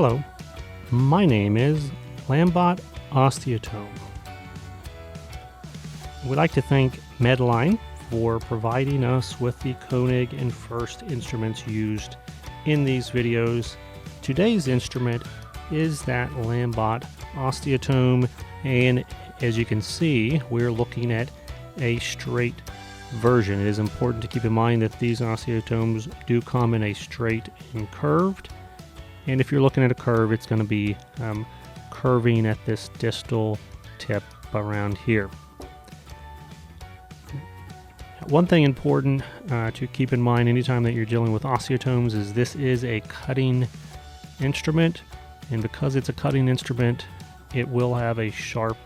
Hello, my name is Lambotte Osteotome. We'd like to thank Medline for providing us with the Koenig and First instruments used in these videos. Today's instrument is that Lambotte Osteotome, and as you can see, we're looking at a straight version. It is important to keep in mind that these osteotomes do come in a straight and curved, and if you're looking at a curve, it's going to be curving at this distal tip around here. One thing important to keep in mind anytime that you're dealing with osteotomes is this is a cutting instrument, and because it's a cutting instrument, it will have a sharp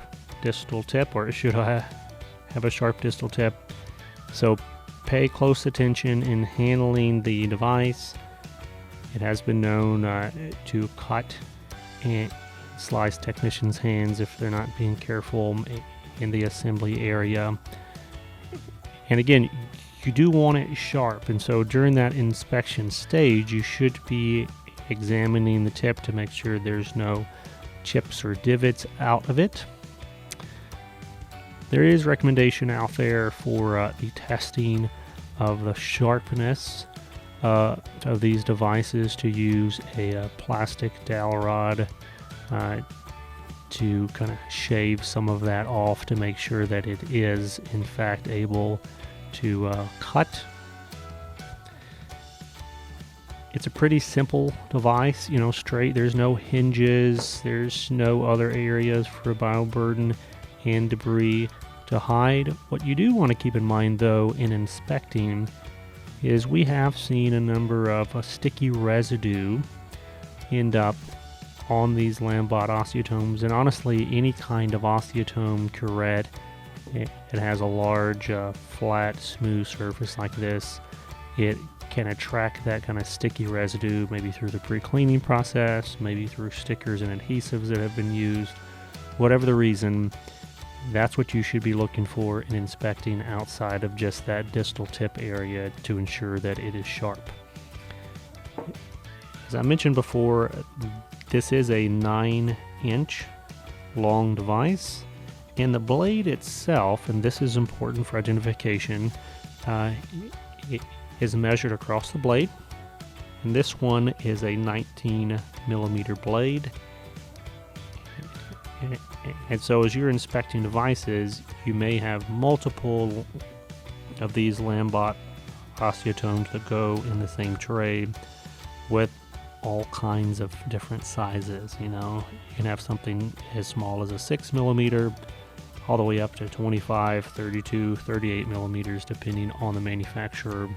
distal tip, or it should have a sharp distal tip. So pay close attention in handling the device. It has been known to cut and slice technicians' hands if they're not being careful in the assembly area. And again, you do want it sharp, and so during that inspection stage, you should be examining the tip to make sure there's no chips or divots out of it. There is recommendation out there for the testing of the sharpness of these devices to use a plastic dowel rod to kind of shave some of that off to make sure that it is in fact able to cut. It's a pretty simple device, straight. There's no hinges, there's no other areas for bioburden and debris to hide. What you do want to keep in mind though in inspecting is we have seen a number of sticky residue end up on these Lambotte osteotomes, and honestly any kind of osteotome curette, it has a large flat smooth surface like this, it can attract that kind of sticky residue, maybe through the pre-cleaning process, maybe through stickers and adhesives that have been used. Whatever the reason, that's what you should be looking for in inspecting outside of just that distal tip area to ensure that it is sharp. As I mentioned before, this is a 9-inch long device, and the blade itself, and this is important for identification, it is measured across the blade, and this one is a 19 millimeter blade. And so as you're inspecting devices, you may have multiple of these Lambotte osteotomes that go in the same tray with all kinds of different sizes. You can have something as small as a 6 millimeter all the way up to 25, 32, 38 millimeters, depending on the manufacturer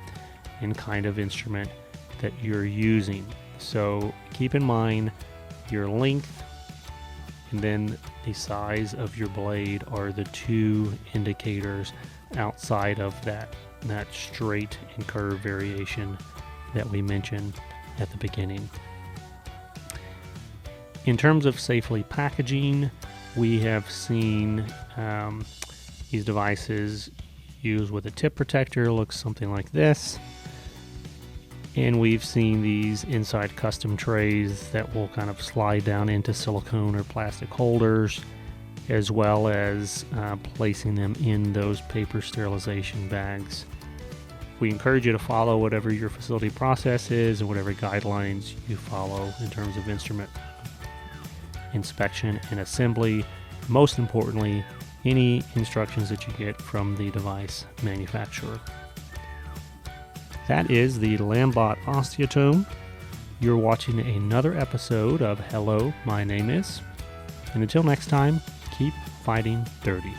and kind of instrument that you're using. So keep in mind your length and then the size of your blade are the two indicators outside of that straight and curve variation that we mentioned at the beginning. In terms of safely packaging, we have seen these devices used with a tip protector, looks something like this. And we've seen these inside custom trays that will kind of slide down into silicone or plastic holders, as well as placing them in those paper sterilization bags. We encourage you to follow whatever your facility process is and whatever guidelines you follow in terms of instrument inspection and assembly. Most importantly, any instructions that you get from the device manufacturer. That is the Lambotte Osteotome. You're watching another episode of Hello, My Name Is. And until next time, keep fighting dirty.